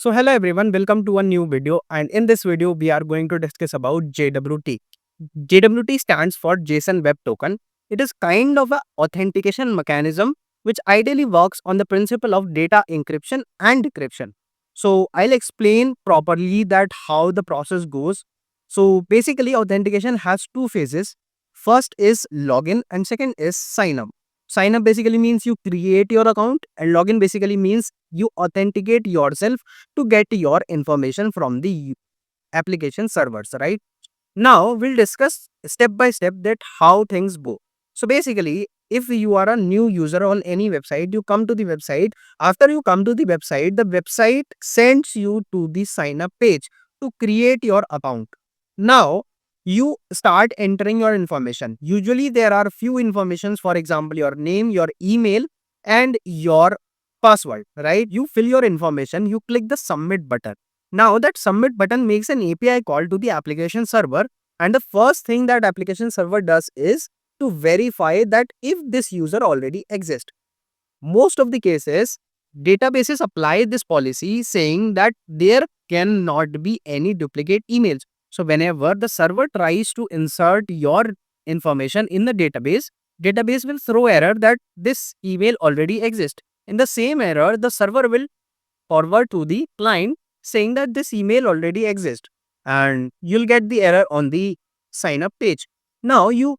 So hello everyone, welcome to a new video, and in this video we are going to discuss about JWT. JWT stands for JSON Web Token. It is kind of a authentication mechanism which ideally works on the principle of data encryption and decryption. So I'll explain properly that how the process goes. So basically authentication has two phases. First is login and second is sign up. Sign up basically means you create your account, and login basically means you authenticate yourself to get your information from the application servers, right? Now we'll discuss step by step that how things go. So basically, if you are a new user on any website, you come to the website. After you come to the website sends you to the sign up page to create your account. Now you start entering your information. Usually there are few informations, for example, your name, your email, and your password, right? You fill your information, you click the submit button. Now that submit button makes an API call to the application server, and the first thing that application server does is to verify that if this user already exists. Most of the cases, databases apply this policy saying that there cannot be any duplicate emails. So whenever the server tries to insert your information in the database will throw error that this email already exists. In the same error, the server will forward to the client saying that this email already exists, and you'll get the error on the sign up page. Now you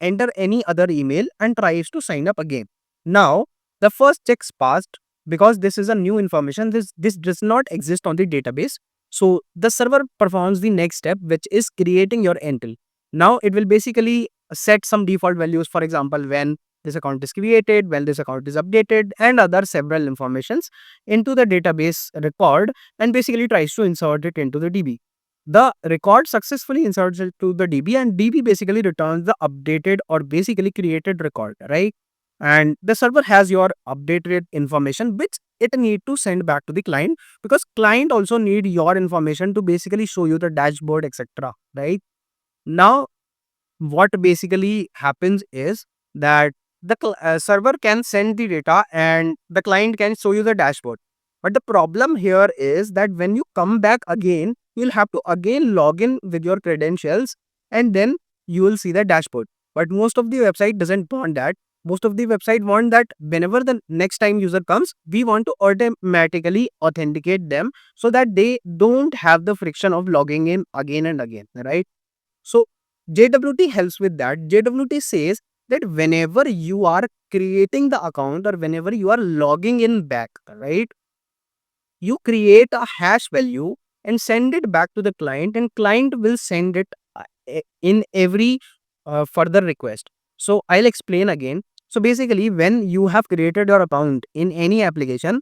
enter any other email and tries to sign up again. Now the first check's passed because this is a new information. This does not exist on the database. So the server performs the next step, which is creating your entry. Now it will basically set some default values, for example, when this account is created, when this account is updated, and other several informations into the database record, and basically tries to insert it into the DB. The record successfully inserts it to the DB, and DB basically returns the updated or basically created record, right? And the server has your updated information which it need to send back to the client, because client also need your information to basically show you the dashboard, etc., right? Now what basically happens is that the server can send the data and the client can show you the dashboard. But the problem here is that when you come back again, you'll have to again log in with your credentials, and then you will see the dashboard. But most of the website doesn't want that. Most of the website want that whenever the next time user comes, we want to automatically authenticate them so that they don't have the friction of logging in again and again, right? So JWT helps with that. JWT says that whenever you are creating the account or whenever you are logging in back, right, you create a hash value and send it back to the client, and client will send it in every further request. So I'll explain again. So basically, when you have created your account in any application,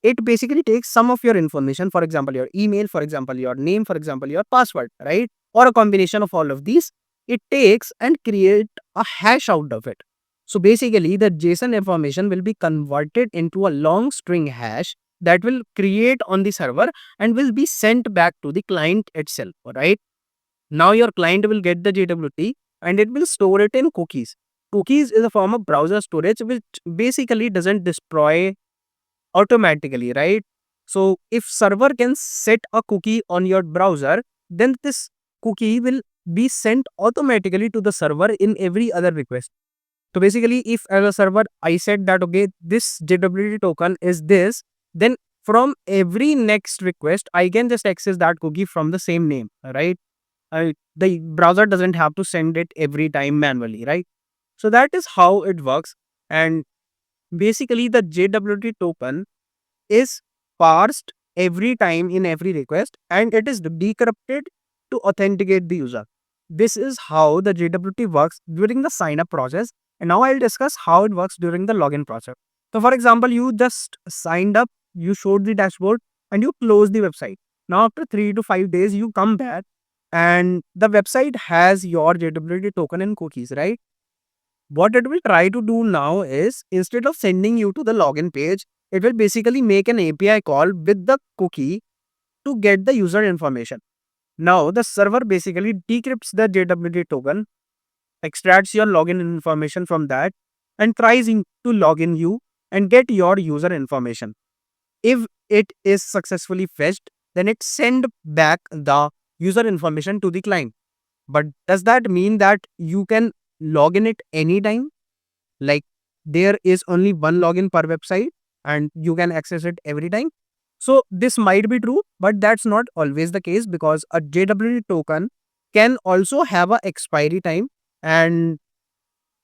it basically takes some of your information, for example, your email, for example, your name, for example, your password, right? Or a combination of all of these. It takes and create a hash out of it. So basically, the JSON information will be converted into a long string hash that will create on the server and will be sent back to the client itself, right? Now your client will get the JWT and it will store it in cookies. Cookies is a form of browser storage which basically doesn't destroy automatically, right? So if server can set a cookie on your browser, then this cookie will be sent automatically to the server in every other request. So basically, if as a server I said that okay, this JWT token is this, then from every next request I can just access that cookie from the same name, right? The browser doesn't have to send it every time manually, right? So that is how it works. And basically the JWT token is parsed every time in every request, and it is decrypted to authenticate the user. This is how the JWT works during the sign up process. And now I'll discuss how it works during the login process. So for example, you just signed up, you showed the dashboard, and you close the website. Now after 3 to 5 days, you come back and the website has your JWT token and cookies, right? What it will try to do now is, instead of sending you to the login page, it will basically make an API call with the cookie to get the user information. Now the server basically decrypts the JWT token, extracts your login information from that, and tries to log in you and get your user information. If it is successfully fetched, then it send back the user information to the client. But does that mean that you can log in it anytime? Like there is only one login per website and you can access it every time? So this might be true, but that's not always the case, because a JWT token can also have a expiry time, and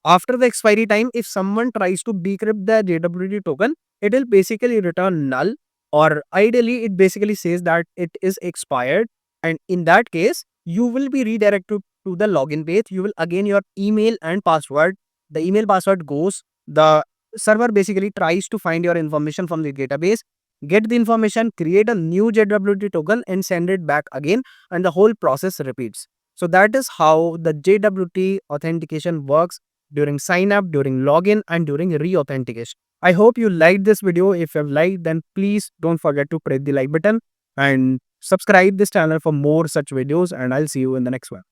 after the expiry time, if someone tries to decrypt the JWT token, it will basically return null, or ideally it basically says that it is expired. And in that case, you will be redirected to the login page. You will again your email and password. The email password goes, the server basically tries to find your information from the database, get the information, create a new JWT token and send it back again, and the whole process repeats. So that is how the JWT authentication works during sign up, during login, and during re-authentication. I hope you liked this video. If you have liked, then please don't forget to press the like button and subscribe this channel for more such videos, and I'll see you in the next one.